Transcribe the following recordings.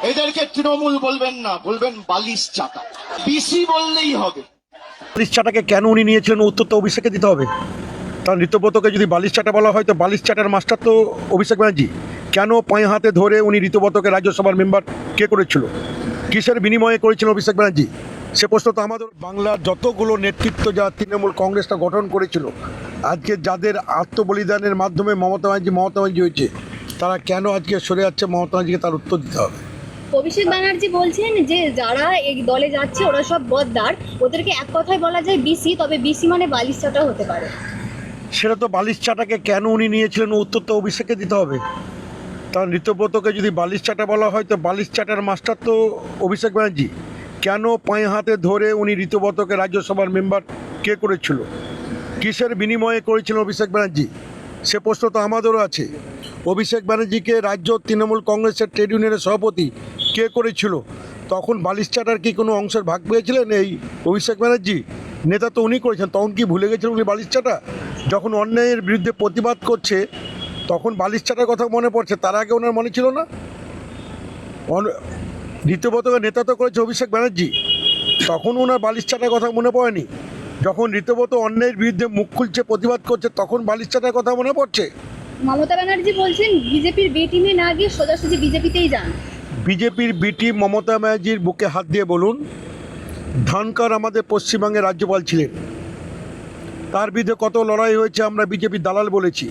এদেরকে তৃণমূল বলবেন না, বলবেন বালিশ চাটা। পিসি বললেই হবে। বালিশ চাটাকে কেন উনি নিয়েছিলেন উত্তর তো অভিষেকে দিতে হবে। কারণ ঋতব্রতকে যদি বালিশ চাটা বলা হয় তো বালিশ চাটার মাস্টার তো অভিষেক ব্যানার্জি। কেন পায়ে হাতে ধরে উনি ঋতব্রতকে রাজ্যসভার মেম্বার কে করেছিল, কিসের বিনিময়ে করেছিল অভিষেক ব্যানার্জি? সে প্রশ্ন তো আমাদের বাংলার যতগুলো নেতৃত্ব যা তৃণমূল কংগ্রেসটা গঠন করেছিল, আজকে যাদের আত্মবলিদানের মাধ্যমে মমতা ব্যানার্জি হয়েছে, তারা কেন আজকে সরে যাচ্ছে মমতা ব্যানার্জিকে তার উত্তর দিতে হবে। অভিষেক ব্যানার্জি বলছেন যে যারা এই দলে যাচ্ছে ওরা সব বদ্দার, ওদেরকে এক কথায় বলা যায় বিসি, তবে বিসি মানে বালিশ চাটা হতে পারে। সেটা তো বালিশ চাটাকে কেন উনি নিয়েছিলেন উত্তর তো অভিষেকে দিতে হবে। কারণ ঋতব্রতকে যদি বালিশ চাটা বলা হয় তো বালিশ চাটার মাস্টার তো অভিষেক ব্যানার্জি। কেন পায়ে হাতে ধরে উনি ঋতব্রতকে রাজ্যসভার মেম্বার কে করেছিল, কিসের বিনিময়ে করেছিল অভিষেক ব্যানার্জি? সে প্রশ্ন তো আমাদেরও আছে। অভিষেক ব্যানার্জিকে রাজ্য তৃণমূল কংগ্রেসের ট্রেড ইউনিয়নের সভাপতি কে করেছিল? তখন বালিশ চাটার কি কোনো অংশের ভাগ পেয়েছিলেন এই অভিষেক ব্যানার্জি? নেতা তো উনি করেছেন, তখন কি ভুলে গেছিলেন উনি বালিশ চাটা? যখন অন্যায়ের বিরুদ্ধে প্রতিবাদ করছে তখন বালিশ চাটার কথা মনে পড়ছে, তার আগে ওনার মনে ছিল না? ঋতব্রতকে নেতা তো করেছে অভিষেক ব্যানার্জি, তখন ওনার বালিশ চাটার কথা মনে পড়েনি? যখন ঋতব্রত অন্যায়ের বিরুদ্ধে মুখ খুলছে প্রতিবাদ করছে তখন বালিশ চাটার কথা মনে পড়ছে? মমতা ব্যানার্জি বলছেন বিজেপির বি টিমে না গিয়ে সোজাসুজি বিজেপিতেই যান। বিজেপির বিটি মমতা ব্যানার্জির বুকে হাত দিয়ে বলুন, ধানকার আমাদের পশ্চিমবঙ্গের রাজ্যপাল ছিলেন, তার বিরুদ্ধে কত লড়াই হয়েছে, আমরা বিজেপির দালাল বলেছি।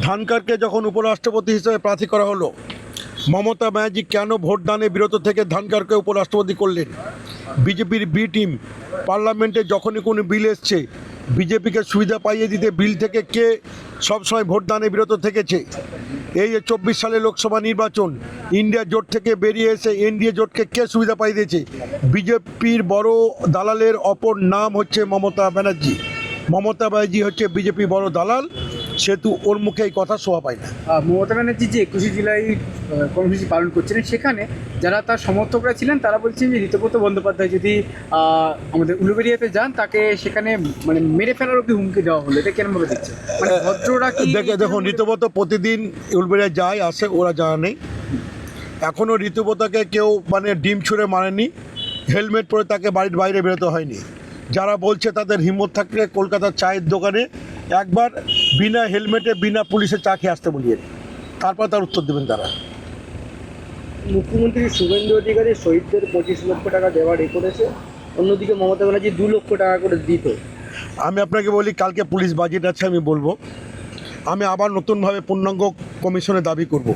ধানকারকে যখন উপরাষ্ট্রপতি হিসেবে প্রার্থী করা হলো, মমতা ব্যানার্জি কেন ভোটদানে বিরত থেকে ধানকারকে উপরাষ্ট্রপতি করলেন? বিজেপির বি টিম পার্লামেন্টে যখনই কোনো বিল এসছে বিজেপিকে সুবিধা পাইয়ে দিতে বিল থেকে কে সবসময় ভোটদানে বিরত থেকেছে? এই যে 24 সালে লোকসভা নির্বাচন, ইন্ডিয়া জোট থেকে বেরিয়ে এসে এনডিএ জোটকে কে সুবিধা পাইয়ে দিয়েছে? বিজেপির বড় দালালের অপর নাম হচ্ছে মমতা ব্যানার্জি। মমতা ব্যানার্জি হচ্ছে বিজেপি বড় দালাল, সেহেতু ওর মুখে এই কথা শোভা পায় না। মমতা ব্যানার্জি যে 21শে জুলাই কর্মসূচি পালন করছিলেন, সেখানে যারা তার সমর্থকরা ছিলেন তারা বলছেন যে ঋতব্রত বন্দ্যোপাধ্যায় যদি আমাদের উলুবেড়িয়াতে যান তাকে সেখানে মানে মেরে ফেলার অব্দি হুমকি দেওয়া হলো, এটা কেমনভাবে দেখছে? মানে ভদ্ররা কি দেখুন, ঋতব্রত প্রতিদিন উলবেড়িয়া যায় আসে, ওরা জানা নেই। এখনও ঋতব্রতকে কেউ মানে ডিম ছুঁড়ে মারেনি, হেলমেট পরে তাকে বাড়ির বাইরে বেরোতে হয়নি। যারা বলছে তাদের হিম্মত থাকলে কলকাতার চায়ের দোকানে একবার বিনা হেলমেটে বিনা পুলিশে চা খেয়ে আসতে বলিয়ে, তারপর তার উত্তর দেবেন তারা। মুখ্যমন্ত্রী শুভেন্দু অধিকারী শহীদদের 25 লক্ষ টাকা দেওয়ার করেছে, অন্যদিকে মমতা ব্যানার্জি 2 লক্ষ টাকা করে দিত। আমি আপনাকে বলি, কালকে পুলিশ বাজেট আছে, আমি বলবো আমি আবার নতুনভাবে পূর্ণাঙ্গ কমিশনে দাবি করব।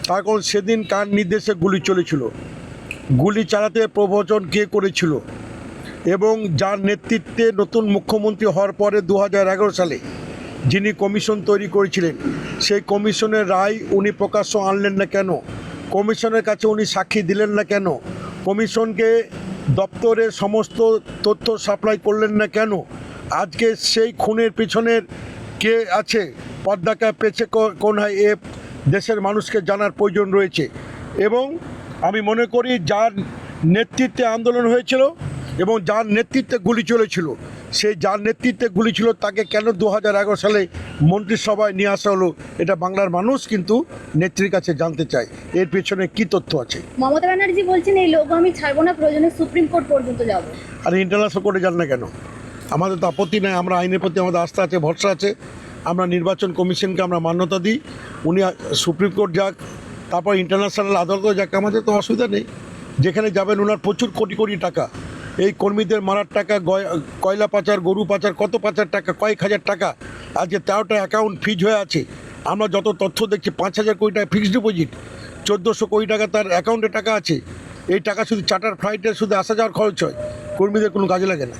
তার কারণ সেদিন কার নির্দেশে গুলি চলেছিল, গুলি চালাতে প্রবচন কে করেছিল, এবং যার নেতৃত্বে নতুন মুখ্যমন্ত্রী হওয়ার পরে 2011 সালে যিনি কমিশন তৈরি করেছিলেন, সেই কমিশনের রায় উনি প্রকাশ্য আনলেন না কেন? কমিশনের কাছে উনি সাক্ষী দিলেন না কেন? কমিশনকে দপ্তরের সমস্ত তথ্য সাপ্লাই করলেন না কেন? আজকে সেই খুনের পিছনের কে আছে, পদ্মাকা পেছে কোন হয়, এ দেশের মানুষকে জানার প্রয়োজন রয়েছে। এবং আমি মনে করি যার নেতৃত্বে আন্দোলন হয়েছিল এবং যার নেতৃত্বে গুলি চলেছিল, সেই যার নেতৃত্বে গুলি ছিল তাকে কেন 2011 সালে মন্ত্রিসভায় নিয়ে আসা হলো, এটা বাংলার মানুষ কিন্তু নেত্রীর কাছে জানতে চায় এর পেছনে কি তথ্য আছে। মমতা ব্যানার্জি বলছেন এই লোক আমি ছাড়বো না, প্রয়োজনে সুপ্রিম কোর্ট পর্যন্ত যাব। আর ইন্টারন্যাশনাল কোর্টে যান না কেন? আমাদের তো আপত্তি নেই, আমরা আইনের প্রতি আমাদের আস্থা আছে, ভরসা আছে। আমরা নির্বাচন কমিশনকে আমরা মান্যতা দিই, উনি সুপ্রিম কোর্ট যাক, তারপর ইন্টারন্যাশনাল আদালতেও যাক, আমাদের তো অসুবিধা নেই। যেখানে যাবেন, ওনার প্রচুর কোটি কোটি টাকা, এই কর্মীদের মারার টাকা, কয়লা পাচার, গরু পাচার, কত পাচার টাকা, কয়েক হাজার টাকা আজকে 13টা অ্যাকাউন্ট ফ্রিজ হয়ে আছে। আমরা যত তথ্য দেখছি 5,000 কোটি টাকা ফিক্সড ডিপোজিট, 1400 কোটি টাকা তার অ্যাকাউন্টে টাকা আছে। এই টাকা শুধু চার্টার ফ্লাইটের শুধু আসা যাওয়ার খরচ হয়, কর্মীদের কোনো কাজে লাগে না।